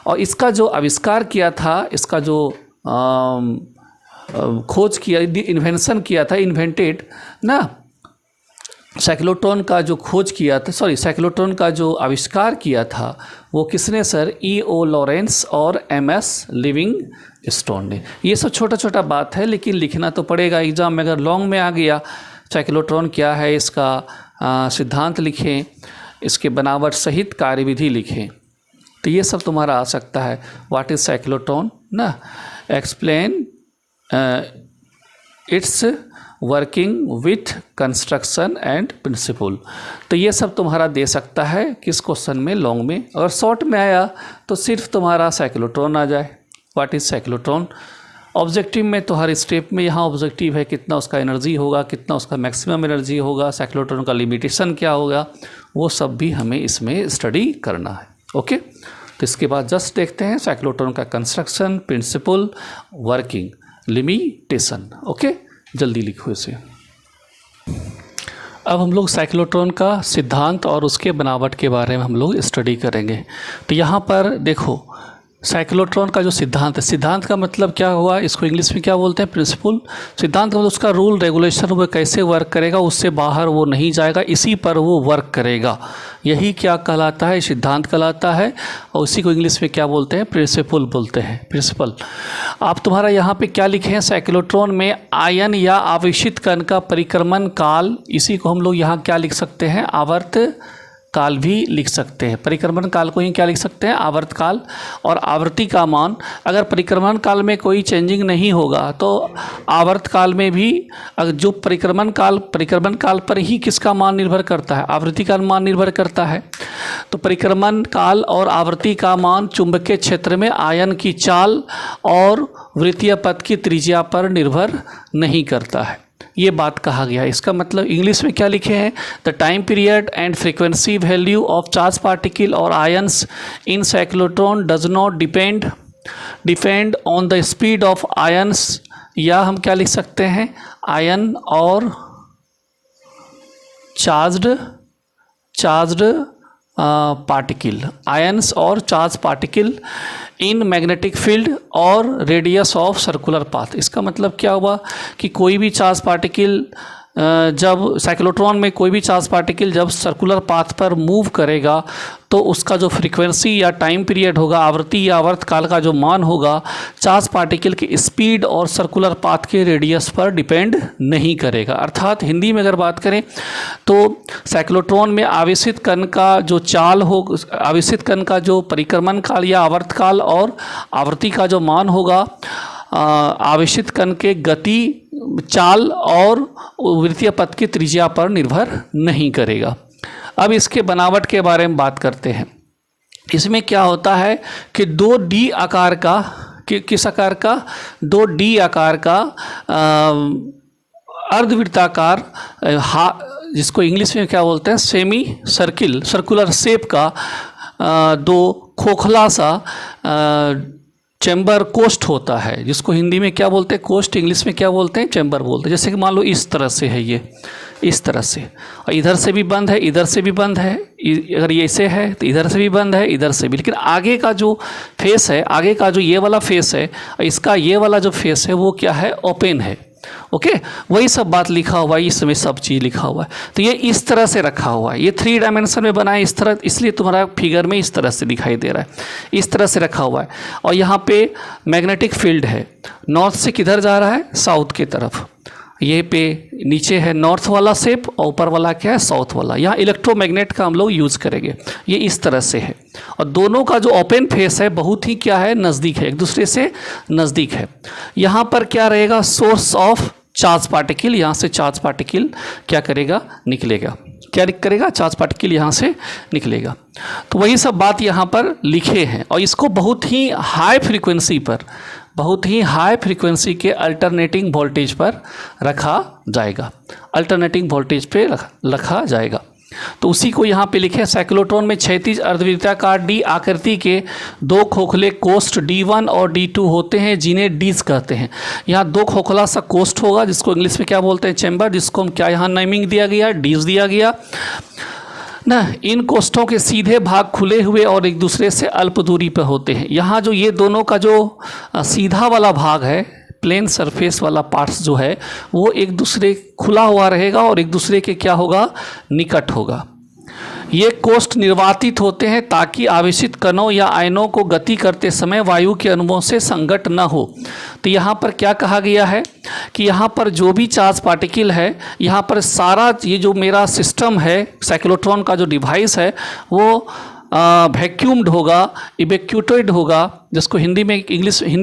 और इसका जो आविष्कार किया था, इसका जो खोज किया, इन्वेंशन किया था, इन्वेंटेड ना, साइक्लोट्रॉन का जो खोज किया था, सॉरी साइक्लोट्रॉन का जो आविष्कार किया था वो किसने सर, E.O. लॉरेंस और M.S. लिविंगस्टोन ने। ये सब छोटा छोटा बात है लेकिन लिखना तो पड़ेगा एग्जाम में, अगर लॉन्ग में आ गया। साइक्लोट्रॉन क्या है, इसका सिद्धांत लिखें, इसके बनावट सहित कार्यविधि लिखें, तो ये सब तुम्हारा आ सकता है। व्हाट इज साइक्लोट्रॉन ना, explain its working with construction and principle, तो ये सब तुम्हारा दे सकता है किस क्वेश्चन में, लॉन्ग में। अगर शॉर्ट में आया तो सिर्फ तुम्हारा साइक्लोट्रॉन आ जाए, व्हाट इज साइक्लोट्रॉन। ऑब्जेक्टिव में तो हर स्टेप में यहाँ ऑब्जेक्टिव है, कितना उसका एनर्जी होगा, कितना उसका मैक्सिमम एनर्जी होगा, साइक्लोट्रॉन का लिमिटेशन क्या होगा, वो सब भी हमें इसमें स्टडी करना है। ओके, तो इसके बाद जस्ट देखते हैं साइक्लोट्रॉन का construction, principle, working, limitation. Okay, जल्दी लिखो इसे। अब हम लोग साइक्लोट्रॉन का सिद्धांत और उसके बनावट के बारे में हम लोग स्टडी करेंगे। तो यहाँ पर देखो साइक्लोट्रॉन का जो सिद्धांत है, सिद्धांत का मतलब क्या हुआ, इसको इंग्लिश में क्या बोलते हैं, प्रिंसिपल। सिद्धांत का मतलब उसका रूल रेगुलेशन वो कैसे वर्क करेगा, उससे बाहर वो नहीं जाएगा, इसी पर वो वर्क करेगा, यही क्या कहलाता है, सिद्धांत कहलाता है। और उसी को इंग्लिश में क्या बोलते हैं, प्रिंसिपल बोलते हैं, प्रिंसिपल। आप तुम्हारा यहाँ पे क्या लिखे हैं, साइक्लोट्रॉन में आयन या आवेशित कण का परिक्रमण काल, इसी को हम लोग यहाँ क्या लिख सकते हैं, आवर्त काल भी लिख सकते हैं। परिक्रमण काल को ही क्या लिख सकते हैं, आवर्त काल। और आवृत्ति का मान, अगर परिक्रमण काल में कोई चेंजिंग नहीं होगा तो आवर्त काल में भी, अगर जो परिक्रमण काल पर ही किसका मान निर्भर करता है, आवृत्ति का मान निर्भर करता है। तो परिक्रमण काल और आवृत्ति का मान चुंबकीय क्षेत्र में आयन की चाल और वृत्तीय पथ की त्रिज्या पर निर्भर नहीं करता है, ये बात कहा गया है। इसका मतलब इंग्लिश में क्या लिखे हैं, the time period and frequency value of charge particle और ions in cyclotron does not depend on the speed of ions, या हम क्या लिख सकते हैं, आयन और चार्ज्ड पार्टिकल, आयंस और charge particle in magnetic field और रेडियस ऑफ सर्कुलर पाथ। इसका मतलब क्या हुआ कि कोई भी चार्ज पार्टिकल जब साइक्लोट्रॉन में कोई भी चार्ज पार्टिकल जब सर्कुलर पाथ पर मूव करेगा तो उसका जो फ्रीक्वेंसी या टाइम पीरियड होगा, आवृत्ति या आवर्तकाल का जो मान होगा, चार्ज पार्टिकल की स्पीड और सर्कुलर पाथ के रेडियस पर डिपेंड नहीं करेगा। अर्थात हिंदी में अगर बात करें तो साइक्लोट्रॉन में आवेशित कण का जो चाल हो, आवेशित कण का जो परिक्रमण काल या आवर्तकाल और आवृत्ति का जो मान होगा, आवेशित कण के गति, चाल और वृत्तीय पथ की त्रिज्या पर निर्भर नहीं करेगा। अब इसके बनावट के बारे में बात करते हैं। इसमें क्या होता है कि 2D आकार का, किस आकार का, 2D आकार का अर्धवृत्ताकार, जिसको इंग्लिश में क्या बोलते हैं, सेमी सर्कुलर शेप का दो खोखला सा चैम्बर कोस्ट होता है, जिसको हिंदी में क्या बोलते हैं, कोस्ट, इंग्लिश में क्या बोलते हैं, चैम्बर बोलते हैं। जैसे कि मान लो इस तरह से है, ये इस तरह से, और इधर से भी बंद है, इधर से भी बंद है, अगर ये ऐसे है तो इधर से भी बंद है, इधर से भी। लेकिन आगे का जो फेस है, आगे का जो ये वाला फेस है, इसका ये वाला जो फेस है वो क्या है, ओपन है। ओके, वही सब बात लिखा हुआ है, इसमें सब चीज़ लिखा हुआ है। तो ये इस तरह से रखा हुआ है, ये 3 डायमेंशन में बना है इस तरह, इसलिए तुम्हारा फिगर में इस तरह से दिखाई दे रहा है, इस तरह से रखा हुआ है। और यहाँ पे मैग्नेटिक फील्ड है, नॉर्थ से किधर जा रहा है, साउथ की तरफ। ये पे नीचे है नॉर्थ वाला शेप और ऊपर वाला क्या है, साउथ वाला। यहाँ इलेक्ट्रोमैग्नेट का हम लोग यूज़ करेंगे। ये इस तरह से है, और दोनों का जो ओपन फेस है बहुत ही क्या है, नज़दीक है, एक दूसरे से नज़दीक है। यहाँ पर क्या रहेगा, सोर्स ऑफ चार्ज पार्टिकल, यहाँ से चार्ज पार्टिकल क्या करेगा, निकलेगा। क्या करेगा, चार्ज पार्टिकल यहाँ से निकलेगा। तो वही सब बात यहाँ पर लिखे हैं, और इसको बहुत ही हाई फ्रीक्वेंसी पर, बहुत ही हाई फ्रीक्वेंसी के अल्टरनेटिंग वोल्टेज पर रखा जाएगा, अल्टरनेटिंग वोल्टेज पे रखा जाएगा। तो उसी को यहाँ पे लिखे, साइक्लोट्रॉन में क्षैतिज अर्धवृत्ताकार डी आकृति के 2 खोखले कोस्ट D1 और D2 होते हैं, जिन्हें डीज कहते हैं। यहाँ 2 खोखला सा कोस्ट होगा, जिसको इंग्लिश में क्या बोलते हैं, चैम्बर, जिसको हम क्या यहाँ नेमिंग दिया गया, डीज दिया गया ना। इन कोष्ठों के सीधे भाग खुले हुए और एक दूसरे से अल्प दूरी पर होते हैं। यहाँ जो ये दोनों का जो सीधा वाला भाग है, प्लेन सरफेस वाला पार्ट्स जो है, वो एक दूसरे खुला हुआ रहेगा और एक दूसरे के क्या होगा, निकट होगा। ये कोष्ठ निर्वातित होते हैं ताकि आवेशित कणों या आयनों को गति करते समय वायु के अणुओं से संघट न हो। तो यहाँ पर क्या कहा गया है कि यहाँ पर जो भी चार्ज पार्टिकल है, यहाँ पर सारा ये जो मेरा सिस्टम है, साइक्लोट्रॉन का जो डिवाइस है, वो वैक्यूम्ड होगा, इवैक्यूटेड होगा, जिसको हिंदी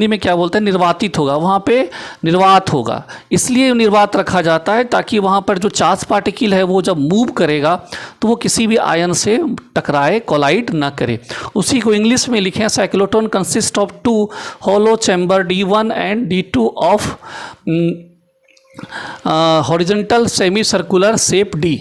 में क्या बोलते हैं, निर्वातित होगा। वहाँ पे निर्वात होगा, इसलिए निर्वात रखा जाता है ताकि वहाँ पर जो चार्ज पार्टिकल है वो जब मूव करेगा तो वो किसी भी आयन से टकराए, कोलाइड ना करे। उसी को इंग्लिश में लिखे, cyclotron consist of 2 hollow chamber D1 and D2 of horizontal semi circular shape D।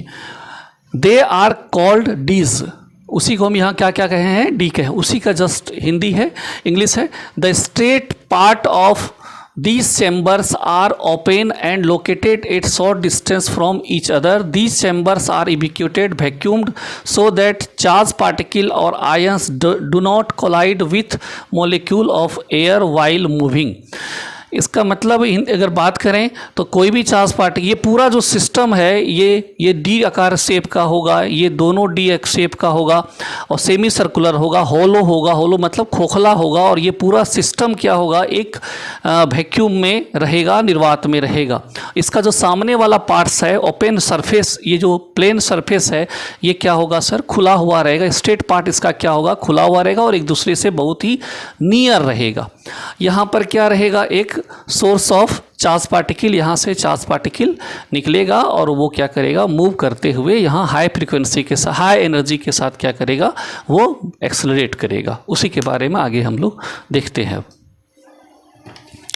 They are called dees. उसी को हम यहाँ क्या क्या कहे हैं, डी कहे, उसी का जस्ट हिंदी है, इंग्लिश है। The straight part of these chambers are open and located at short distance from each other. These chambers are evacuated, vacuumed so that charged particle or ions do not collide with molecule of air while moving. इसका मतलब अगर बात करें तो कोई भी charge particle, ये पूरा जो सिस्टम है ये डी आकार शेप का होगा, ये दोनों डी शेप का होगा और सेमी सर्कुलर होगा, होलो होगा, होलो मतलब खोखला होगा, और ये पूरा सिस्टम क्या होगा, एक वैक्यूम में रहेगा, निर्वात में रहेगा। इसका जो सामने वाला पार्ट्स है, ओपन सरफेस, ये जो प्लेन सरफेस है, ये क्या होगा सर, खुला हुआ रहेगा। स्ट्रेट पार्ट इसका क्या होगा, खुला हुआ रहेगा और एक दूसरे से बहुत ही नियर रहेगा। यहाँ पर क्या रहेगा, एक सोर्स ऑफ चार्ज पार्टिकल, यहाँ से चार्ज पार्टिकल निकलेगा और वो क्या करेगा, मूव करते हुए यहाँ हाई फ्रीक्वेंसी के साथ, हाई एनर्जी के साथ क्या करेगा, वो एक्सेलरेट करेगा। उसी के बारे में आगे हम लोग देखते हैं।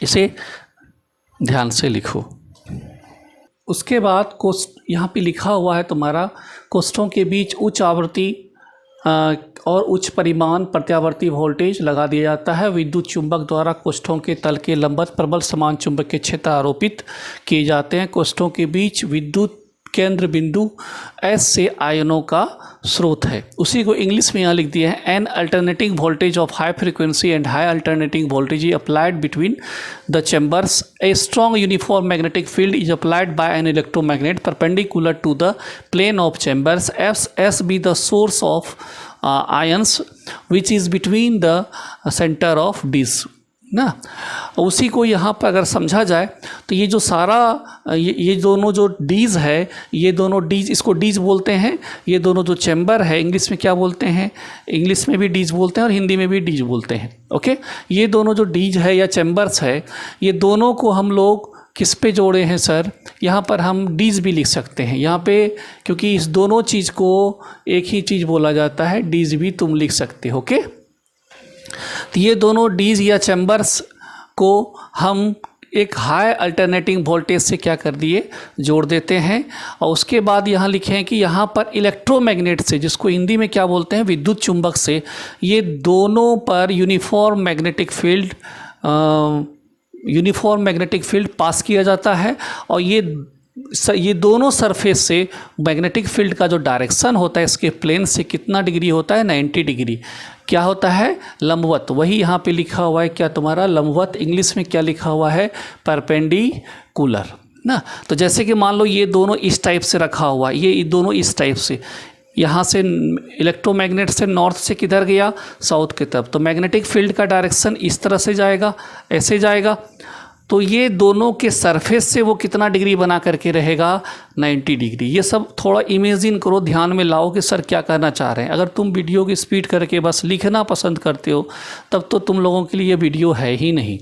इसे ध्यान से लिखो। उसके बाद कोष्ठ यहाँ पे लिखा हुआ है तुम्हारा, कोष्ठों के बीच उच्च आवृत्ति और उच्च परिमाण प्रत्यावर्ती वोल्टेज लगा दिया जाता है। विद्युत चुंबक द्वारा कोष्ठों के तल के लंबवत प्रबल समान चुंबकीय क्षेत्र आरोपित किए जाते हैं। कोष्ठों के बीच विद्युत केंद्र बिंदु एस से आयनों का स्रोत है। उसी को इंग्लिश में यहाँ लिख दिया है, an alternating voltage of high frequency and high alternating voltage is applied between the chambers. A strong uniform magnetic field is applied by an electromagnet perpendicular to the plane of chambers. S be the source of ions which is between the centre of dees ना। उसी को यहाँ पर अगर समझा जाए तो ये जो सारा ये दोनों जो डीज है, ये दोनों डीज, इसको डीज बोलते हैं। ये दोनों जो चैम्बर है, इंग्लिश में क्या बोलते हैं, इंग्लिश में भी डीज बोलते हैं और हिंदी में भी डीज बोलते हैं। ओके, ये दोनों जो डीज है या चैम्बर्स है, ये दोनों को हम लोग किस पे जोड़े हैं सर, यहाँ पर हम डीज भी लिख सकते हैं यहाँ पे, क्योंकि इस दोनों चीज़ को एक ही चीज़ बोला जाता है, डीज भी तुम लिख सकते हो। ओके, तो ये दोनों डीज या चैम्बर्स को हम एक हाई अल्टरनेटिंग वोल्टेज से क्या कर दिए, जोड़ देते हैं। और उसके बाद यहाँ लिखे हैं कि यहाँ पर इलेक्ट्रोमैग्नेट से, जिसको हिंदी में क्या बोलते हैं, विद्युत चुंबक से, ये दोनों पर यूनिफॉर्म मैग्नेटिक फील्ड पास किया जाता है। और ये दोनों सरफेस से मैग्नेटिक फील्ड का जो डायरेक्शन होता है इसके प्लेन से कितना डिग्री होता है, 90 डिग्री। क्या होता है, लंबवत। वही यहाँ पे लिखा हुआ है क्या तुम्हारा, लंबवत। इंग्लिश में क्या लिखा हुआ है, परपेंडिकुलर ना। तो जैसे कि मान लो ये दोनों इस टाइप से रखा हुआ है, ये दोनों इस टाइप से, यहाँ से इलेक्ट्रोमैग्नेट से नॉर्थ से किधर गया, साउथ की तरफ, तो मैग्नेटिक फील्ड का डायरेक्शन इस तरह से जाएगा, ऐसे जाएगा। तो ये दोनों के सरफेस से वो कितना डिग्री बना करके रहेगा, 90 डिग्री। ये सब थोड़ा इमेजिन करो, ध्यान में लाओ कि सर क्या करना चाह रहे हैं। अगर तुम वीडियो की स्पीड करके बस लिखना पसंद करते हो तब तो तुम लोगों के लिए ये वीडियो है ही नहीं।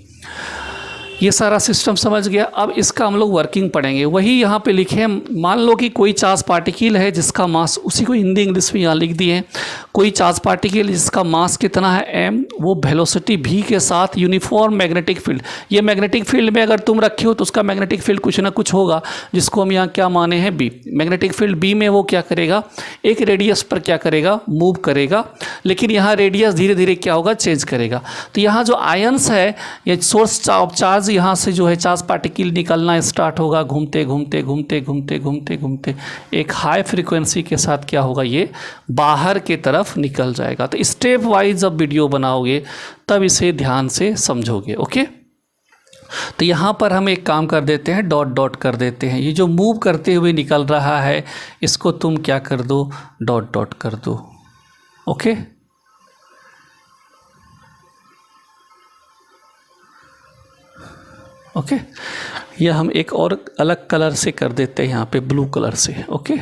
ये सारा सिस्टम समझ गया। अब इसका हम लोग वर्किंग पढ़ेंगे। वही यहाँ पे लिखे हैं, मान लो कि कोई चार्ज पार्टिकल है जिसका मास, उसी को हिंदी इंग्लिश में यहाँ लिख दिए हैं, कोई चार्ज पार्टिकल जिसका मास कितना है m, वो वेलोसिटी v के साथ यूनिफॉर्म मैग्नेटिक फील्ड, ये मैग्नेटिक फील्ड में अगर तुम रखे हो तो उसका मैग्नेटिक फील्ड कुछ ना कुछ होगा, जिसको हम यहाँ क्या माने हैं, b। मैग्नेटिक फील्ड b में वो क्या करेगा, एक रेडियस पर क्या करेगा, मूव करेगा, लेकिन यहाँ रेडियस धीरे धीरे क्या होगा, चेंज करेगा। तो यहाँ जो आयंस है, ये सोर्स ऑफ चार्ज, यहाँ से जो है चार्ज पार्टिकल निकलना स्टार्ट होगा, घूमते घूमते घूमते घूमते घूमते घूमते एक हाई फ्रीक्वेंसी के साथ क्या होगा, ये बाहर के तरफ निकल जाएगा। तो स्टेप वाइज जब वीडियो बनाओगे तब इसे ध्यान से समझोगे। ओके, तो यहाँ पर हम एक काम कर देते हैं, डॉट डॉट कर देते हैं। ये जो मूव करते हुए निकल रहा है इसको तुम क्या कर दो, डॉट डॉट कर दो। ओके, ओके, ये हम एक और अलग कलर से कर देते हैं, यहाँ पे ब्लू कलर से। ओके,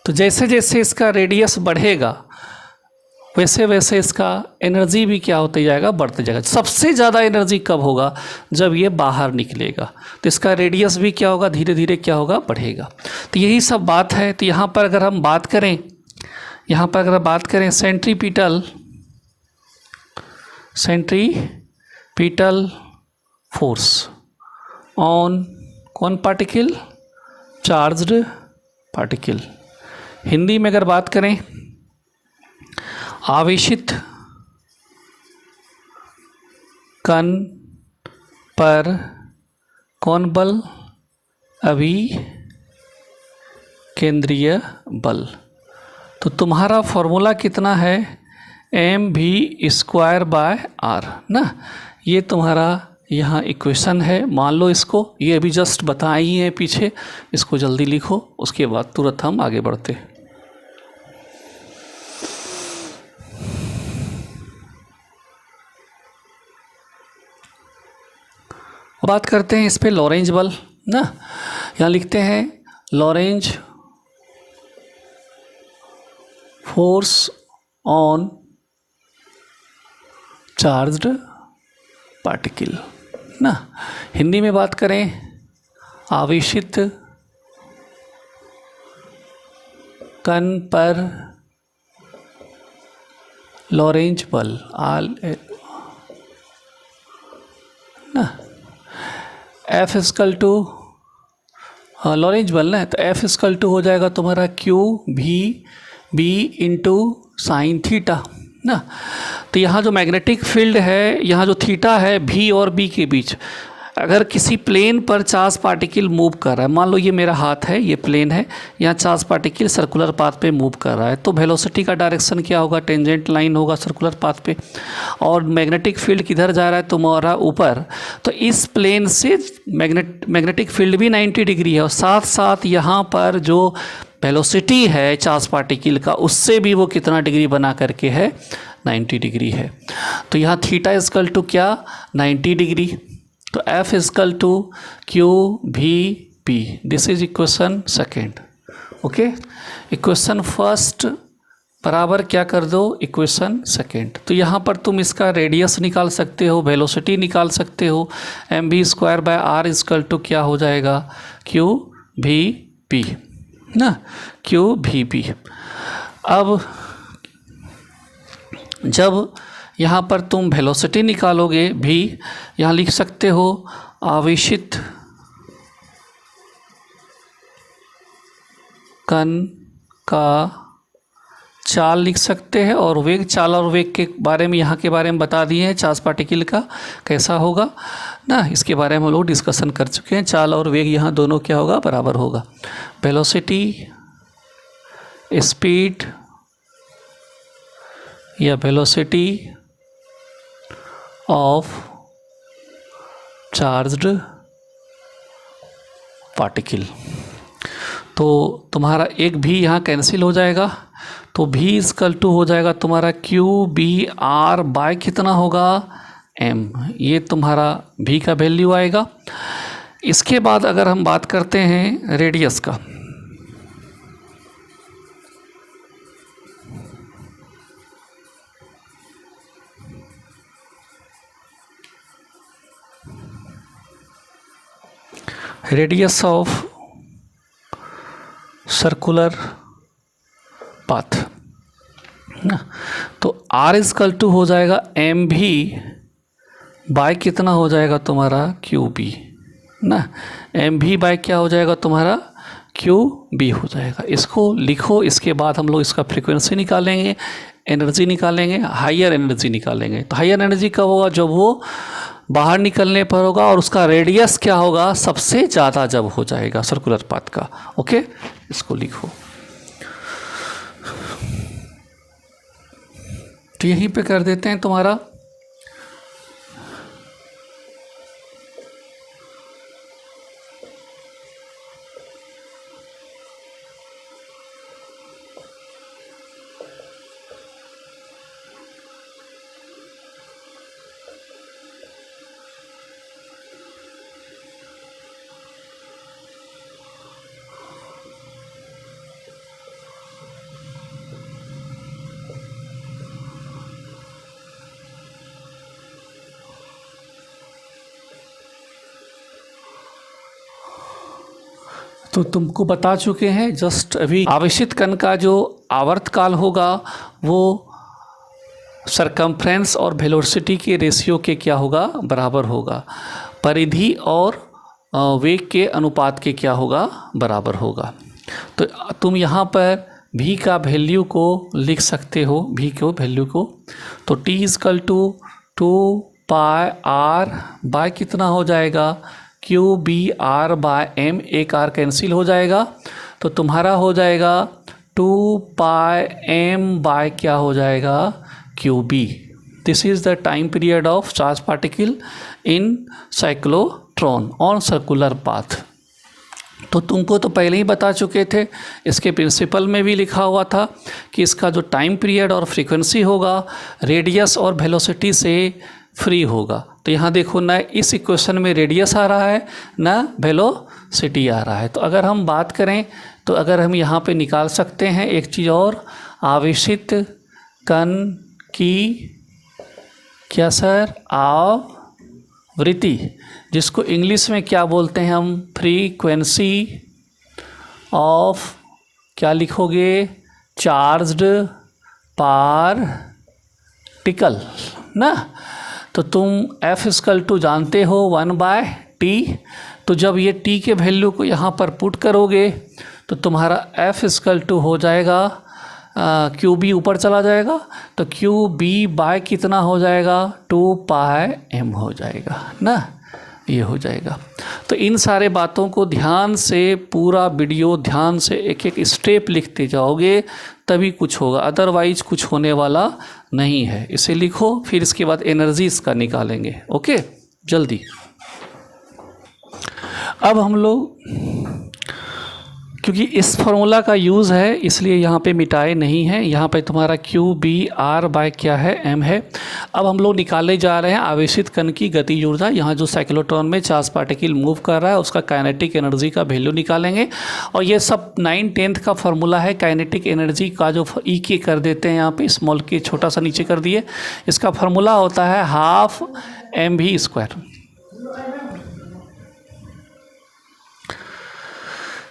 तो जैसे जैसे इसका रेडियस बढ़ेगा वैसे वैसे इसका एनर्जी भी क्या होते जाएगा, बढ़ते जाएगा। सबसे ज़्यादा एनर्जी कब होगा, जब ये बाहर निकलेगा, तो इसका रेडियस भी क्या होगा, धीरे धीरे क्या होगा, बढ़ेगा। तो यही सब बात है। तो यहाँ पर अगर हम बात करें, यहाँ पर अगर बात करें सेंट्रीपिटल फोर्स ऑन कौन पार्टिकल, चार्ज्ड पार्टिकल। हिंदी में अगर बात करें, आवेशित कण पर कौन बल, अभिकेंद्रीय बल। तो तुम्हारा फॉर्मूला कितना है, mv²/r ना। ये तुम्हारा यहाँ इक्वेशन है, मान लो इसको, ये अभी जस्ट बताई है पीछे, इसको जल्दी लिखो, उसके बाद तुरंत हम आगे बढ़ते हैं। बात करते हैं इस पे लॉरेंज बल ना। यहाँ लिखते हैं Lorentz force on charged particle ना। हिंदी में बात करें, आवेशित कण पर लॉरेंज बल ना। F इक्वल टू लॉरेंज बल ना, तो F इक्वल टू हो जाएगा तुम्हारा Q V b into sine theta ना। तो यहाँ जो मैग्नेटिक फील्ड है, यहाँ जो थीटा है भी और बी के बीच, अगर किसी प्लेन पर चार्ज पार्टिकल मूव कर रहा है, मान लो ये मेरा हाथ है, ये प्लेन है, यहाँ चार्ज पार्टिकल सर्कुलर पाथ पे मूव कर रहा है, तो वेलोसिटी का डायरेक्शन क्या होगा, टेंजेंट लाइन होगा सर्कुलर पाथ पे। और मैग्नेटिक फील्ड किधर जा रहा है तुम्हारा, ऊपर। तो इस प्लेन से मैग्नेटिक फील्ड भी 90 डिग्री है, और साथ साथ यहाँ पर जो वेलोसिटी है चार्ज पार्टिकल का, उससे भी वो कितना डिग्री बना करके है, 90 डिग्री है। तो यहाँ थीटा इजकल टू क्या, 90 डिग्री। तो F इजकल टू क्यू भी P. This is equation second. Okay, equation first बराबर क्या कर दो, इक्वेशन सेकेंड। तो यहाँ पर तुम इसका रेडियस निकाल सकते हो, वेलोसिटी निकाल सकते हो। M b square by r is equal to क्या हो जाएगा, क्यू भी पी ना, क्यू भी पी। अब जब यहाँ पर तुम वेलोसिटी निकालोगे भी, यहाँ लिख सकते हो आवेशित कण का चाल लिख सकते हैं, और वेग, चाल और वेग के बारे में यहाँ के बारे में बता दिए हैं, चार्ज पार्टिकल का कैसा होगा ना, इसके बारे में हम लोग डिस्कशन कर चुके हैं। चाल और वेग यहाँ दोनों क्या होगा, बराबर होगा। वेलोसिटी स्पीड या वेलोसिटी ऑफ चार्ज्ड पार्टिकल। तो तुम्हारा एक भी यहाँ कैंसिल हो जाएगा, तो भी इजकल टू हो जाएगा तुम्हारा क्यू बी आर बाय कितना होगा, एम। ये तुम्हारा भी का वैल्यू आएगा। इसके बाद अगर हम बात करते हैं रेडियस का, रेडियस ऑफ सर्कुलर पाथ ना, तो R इजकल टू हो जाएगा एम भी बाय कितना हो जाएगा तुम्हारा, क्यू बी ना। एम भी बाय क्या हो जाएगा तुम्हारा, क्यू बी हो जाएगा। इसको लिखो, इसके बाद हम लोग इसका फ्रीक्वेंसी निकालेंगे, एनर्जी निकालेंगे, हायर एनर्जी निकालेंगे। तो हायर एनर्जी कब होगा, जब वो बाहर निकलने पर होगा, और उसका रेडियस क्या होगा, सबसे ज़्यादा जब हो जाएगा सर्कुलर पाथ का। ओके, इसको लिखो। तो यहीं पे कर देते हैं तुम्हारा तो तुमको बता चुके हैं जस्ट अभी, आवेशित कण का जो आवर्तकाल होगा वो सरकमफ्रेंस और वेलोसिटी के रेशियो के क्या होगा, बराबर होगा। परिधि और वेग के अनुपात के क्या होगा, बराबर होगा। तो तुम यहाँ पर भी का वैल्यू को लिख सकते हो, भी को वैल्यू को। तो T is equal to 2 pi r by कितना हो जाएगा, q b r by m, एक आर कैंसिल हो जाएगा, तो तुम्हारा हो जाएगा 2 पाई एम बाय क्या हो जाएगा, q b. This is the time period of charge particle in cyclotron on circular path. तो तुमको तो पहले ही बता चुके थे, इसके प्रिंसिपल में भी लिखा हुआ था कि इसका जो टाइम पीरियड और फ्रीक्वेंसी होगा रेडियस और वेलोसिटी से फ्री होगा। तो यहाँ देखो ना, इस इक्वेशन में रेडियस आ रहा है ना वेलोसिटी आ रहा है। तो अगर हम बात करें तो अगर हम यहाँ पे निकाल सकते हैं एक चीज़ और, आवेशित कण की क्या सर, आवृत्ति, जिसको इंग्लिश में क्या बोलते हैं हम, फ्रीक्वेंसी ऑफ क्या लिखोगे, चार्ज्ड पार्टिकल ना। तो तुम F इक्वल टू जानते हो 1/t। तो जब ये t के वैल्यू को यहाँ पर पुट करोगे तो तुम्हारा F इक्वल टू हो जाएगा क्यू बी ऊपर चला जाएगा, तो क्यू बी बाय कितना हो जाएगा, 2 पाई एम हो जाएगा ना, ये हो जाएगा। तो इन सारे बातों को ध्यान से, पूरा वीडियो ध्यान से एक एक स्टेप लिखते जाओगे तभी कुछ होगा, अदरवाइज कुछ होने वाला नहीं है। इसे लिखो, फिर इसके बाद एनर्जी इसका निकालेंगे। ओके, जल्दी। अब हम लोग, क्योंकि इस फॉर्मूला का यूज़ है इसलिए यहाँ पे मिटाए नहीं है, यहाँ पे तुम्हारा क्यू बी आर बाय क्या है, एम है। अब हम लोग निकाले जा रहे हैं आवेशित कण की गतिज ऊर्जा। यहाँ जो साइक्लोट्रॉन में चार्ज पार्टिकल मूव कर रहा है उसका काइनेटिक एनर्जी का वैल्यू निकालेंगे। और ये सब 9/10 का फॉर्मूला है काइनेटिक एनर्जी का, जो ई के कर देते हैं यहाँ पे, स्मॉल के छोटा सा नीचे कर दिए। इसका फॉर्मूला होता है ½mv²।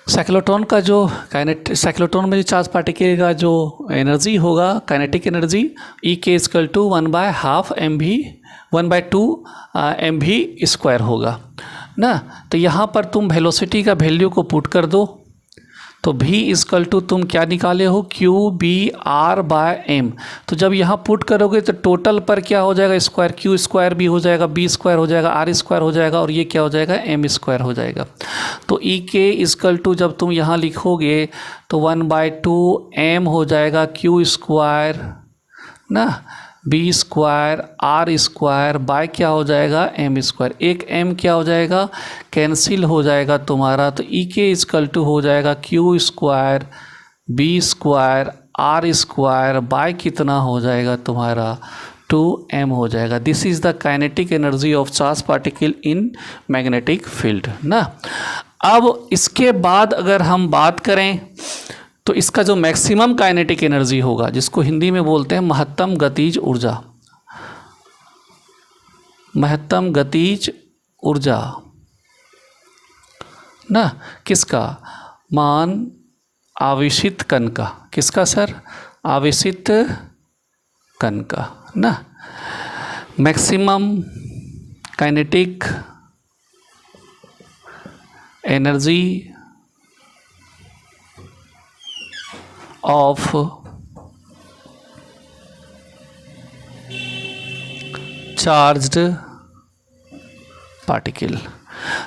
साइक्लोट्रॉन का जो साइक्लोट्रॉन में जो चार्ज पार्टिकल का जो एनर्जी होगा, काइनेटिक एनर्जी, ई के इक्वल टू 1/2mv² होगा ना। तो यहाँ पर तुम वेलोसिटी का वैल्यू को पुट कर दो, तो v इक्वल टू तुम क्या निकाले हो, q b r by m. तो जब यहाँ पुट करोगे तो टोटल पर क्या हो जाएगा, स्क्वायर, क्यू स्क्वायर भी हो जाएगा, बी स्क्वायर हो जाएगा, आर स्क्वायर हो जाएगा, और ये क्या हो जाएगा, एम स्क्वायर हो जाएगा। तो ई के इक्वल टू जब तुम यहाँ लिखोगे तो 1/2m हो जाएगा क्यू स्क्वायर ना, b square, are square by क्या हो जाएगा, एम स्क्वायर। एक एम क्या हो जाएगा, कैंसिल हो जाएगा तुम्हारा। तो ई के इक्वल टू हो जाएगा q square B square are square by कितना हो जाएगा तुम्हारा, 2m हो जाएगा। This is the kinetic energy of charge particle in magnetic field ना। अब इसके बाद अगर हम बात करें तो इसका जो मैक्सिमम काइनेटिक एनर्जी होगा, जिसको हिंदी में बोलते हैं महत्तम गतिज ऊर्जा, महत्तम गतिज ऊर्जा ना, किसका, मान आवेशित कण का। किसका सर, आवेशित कण का ना। Maximum kinetic energy of charged particle.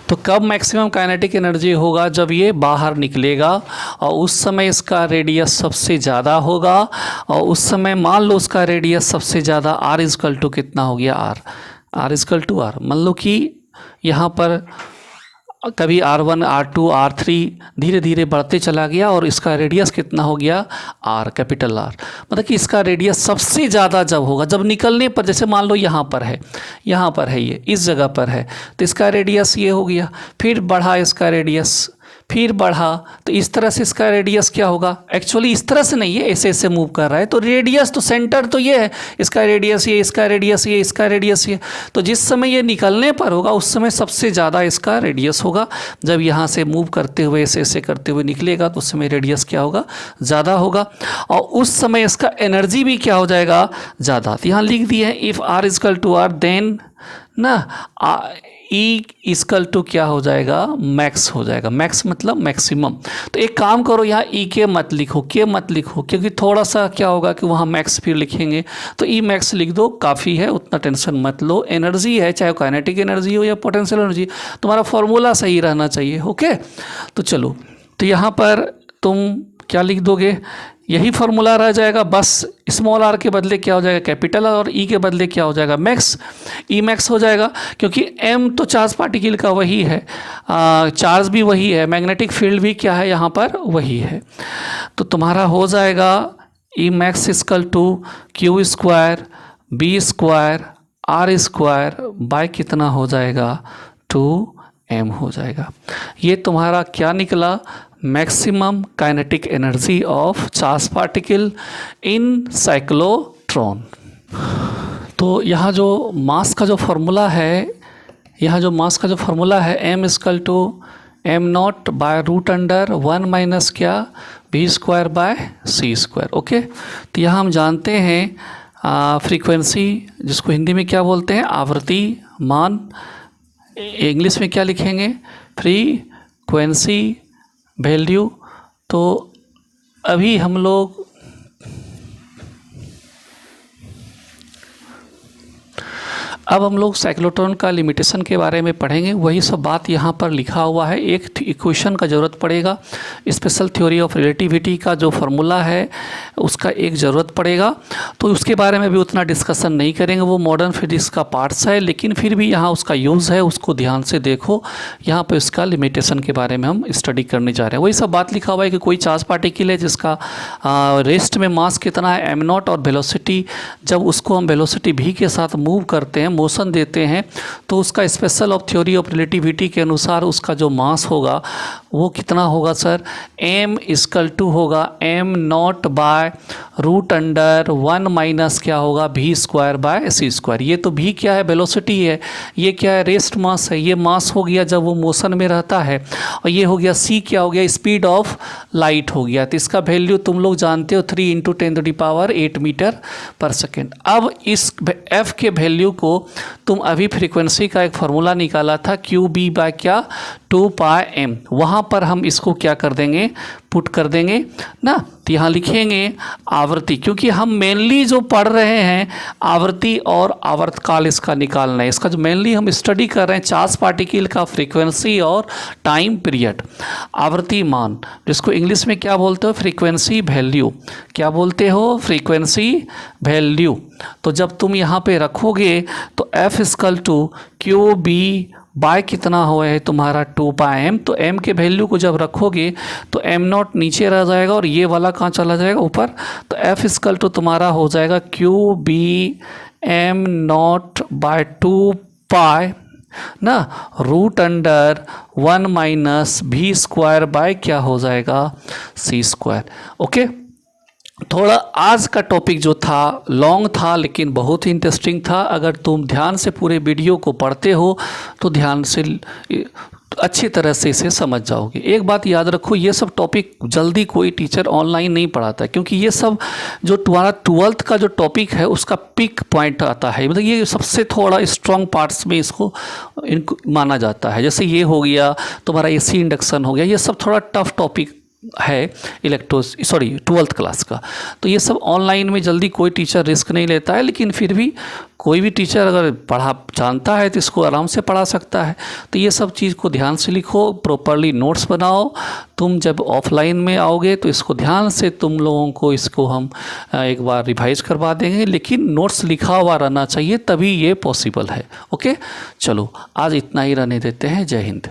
तो कब मैक्सिमम काइनेटिक एनर्जी होगा, जब ये बाहर निकलेगा और उस समय इसका रेडियस सबसे ज़्यादा होगा, और उस समय मान लो उसका रेडियस सबसे ज़्यादा r इक्वल टू कितना हो गया, r इक्वल टू r। मान लो कि यहाँ पर कभी R1 R2 R3 धीरे धीरे बढ़ते चला गया और इसका रेडियस कितना हो गया, R, कैपिटल R। मतलब कि इसका रेडियस सबसे ज़्यादा जब होगा, जब निकलने पर, जैसे मान लो यहाँ पर है, यहाँ पर है, ये इस जगह पर है, तो इसका रेडियस ये हो गया, फिर बढ़ा इसका रेडियस, फिर बढ़ा, तो इस तरह से इसका रेडियस क्या होगा, एक्चुअली इस तरह से नहीं है, ऐसे ऐसे मूव कर रहा है, तो रेडियस तो सेंटर तो ये है, इसका रेडियस ये, इसका रेडियस ये, इसका रेडियस ये। तो जिस समय ये निकलने पर होगा उस समय सबसे ज़्यादा इसका रेडियस होगा। जब यहाँ से मूव करते हुए ऐसे ऐसे करते हुए निकलेगा तो उस समय रेडियस क्या होगा, ज़्यादा होगा, और उस समय इसका एनर्जी भी क्या हो जाएगा, ज़्यादा। तो यहाँ लिख दिए हैं, if R equal to R then ना ई इक्वल टू क्या हो जाएगा, मैक्स हो जाएगा। मैक्स मतलब मैक्सिमम। तो एक काम करो, यहाँ ई के मत लिखो, के मत लिखो, क्योंकि थोड़ा सा क्या होगा कि वहाँ मैक्स फिर लिखेंगे, तो ई मैक्स लिख दो, काफ़ी है, उतना टेंशन मत लो। एनर्जी है, चाहे काइनेटिक एनर्जी हो या पोटेंशियल एनर्जी, तुम्हारा फॉर्मूला सही रहना चाहिए। ओके, तो चलो, तो यहाँ पर तुम क्या लिख दोगे, यही फॉर्मूला रह जाएगा, बस स्मॉल r के बदले क्या हो जाएगा, कैपिटल R, और e के बदले क्या हो जाएगा, मैक्स, ई मैक्स हो जाएगा। क्योंकि m तो चार्ज पार्टिकल का वही है, चार्ज भी वही है, मैग्नेटिक फील्ड भी क्या है यहाँ पर वही है। तो तुम्हारा हो जाएगा E max equal to Q square B square are square by कितना हो जाएगा, 2m हो जाएगा। ये तुम्हारा क्या निकला, maximum kinetic energy of charge particle in cyclotron. तो यहाँ जो मास का जो फॉर्मूला है, यहाँ जो मास का जो फॉर्मूला है, m equal to m0 by root under 1 minus क्या, v square by c square. Okay, तो यहाँ हम जानते हैं फ्रीक्वेंसी, जिसको हिंदी में क्या बोलते हैं, आवृत्ति मान, इंग्लिश में क्या लिखेंगे, फ्रीक्वेंसी वैल्यू। तो अभी हम लोग अब हम लोग साइक्लोट्रॉन का लिमिटेशन के बारे में पढ़ेंगे। वही सब बात यहाँ पर लिखा हुआ है। एक इक्वेशन का ज़रूरत पड़ेगा, स्पेशल थ्योरी ऑफ रिलेटिविटी का जो फार्मूला है उसका एक ज़रूरत पड़ेगा। तो उसके बारे में भी उतना डिस्कशन नहीं करेंगे, वो मॉडर्न फिजिक्स का पार्ट्स है, लेकिन फिर भी यहाँ उसका यूज़ है, उसको ध्यान से देखो। यहाँ पर इसका लिमिटेशन के बारे में हम स्टडी करने जा रहे हैं। वही सब बात लिखा हुआ है कि कोई चार्ज पार्टिकल है जिसका रेस्ट में मास कितना है m0 और वेलोसिटी, जब उसको हम वेलोसिटी v के साथ मूव करते हैं, मोशन देते हैं, तो उसका special of theory of relativity के अनुसार उसका जो मास होगा वो कितना होगा सर, m = होगा m0 बाय √1 माइनस क्या होगा v²/c²। ये तो v क्या है, वेलोसिटी है, ये क्या है, रेस्ट मास है। ये मास हो गया जब वो मोशन में रहता है, और ये हो गया c क्या हो गया, स्पीड ऑफ लाइट हो गया। तो इसका वैल्यू तुम लोग जानते हो 3 × 10⁸ मीटर/सेकेंड। अब इस f के वैल्यू को तुम अभी फ्रीक्वेंसी का एक फार्मूला निकाला था QB/क्या 2πm, वहाँ पर हम इसको क्या कर देंगे, पुट कर देंगे ना। तो यहाँ लिखेंगे आवृत्ति, क्योंकि हम मेनली जो पढ़ रहे हैं आवृत्ति और आवर्तकाल इसका निकालना है। इसका जो मेनली हम स्टडी कर रहे हैं चार्ज पार्टिकल का फ्रीक्वेंसी और टाइम पीरियड। आवृत्ति मान, जिसको इंग्लिश में क्या बोलते हो, फ्रीक्वेंसी वैल्यू। क्या बोलते हो, फ्रीक्वेंसी वैल्यू। तो जब तुम यहाँ पे रखोगे तो f = QB बाय कितना हुआ है तुम्हारा 2πm। तो m के वैल्यू को जब रखोगे तो m0 नीचे रह जाएगा और ये वाला कहाँ चला जाएगा, ऊपर। तो f = तुम्हारा हो जाएगा QB m0/2π ना √1 माइनस v² क्या हो जाएगा, c²। ओके, थोड़ा आज का टॉपिक जो था लॉन्ग था लेकिन बहुत ही इंटरेस्टिंग था। अगर तुम ध्यान से पूरे वीडियो को पढ़ते हो तो ध्यान से अच्छी तरह से इसे समझ जाओगे। एक बात याद रखो, ये सब टॉपिक जल्दी कोई टीचर ऑनलाइन नहीं पढ़ाता, क्योंकि ये सब जो तुम्हारा 12th का जो टॉपिक है उसका पिक पॉइंट आता है, मतलब ये सबसे थोड़ा स्ट्रॉन्ग पार्ट्स में इनको माना जाता है। जैसे ये हो गया तुम्हारा AC इंडक्शन हो गया, ये सब थोड़ा टफ टॉपिक है 12th क्लास का। तो ये सब ऑनलाइन में जल्दी कोई टीचर रिस्क नहीं लेता है, लेकिन फिर भी कोई भी टीचर अगर पढ़ा जानता है तो इसको आराम से पढ़ा सकता है। तो ये सब चीज़ को ध्यान से लिखो, प्रॉपरली नोट्स बनाओ। तुम जब ऑफलाइन में आओगे तो इसको ध्यान से तुम लोगों को इसको हम एक बार रिवाइज करवा देंगे, लेकिन नोट्स लिखा हुआ रहना चाहिए, तभी ये पॉसिबल है। ओके, चलो आज इतना ही रहने देते हैं। जय हिंद।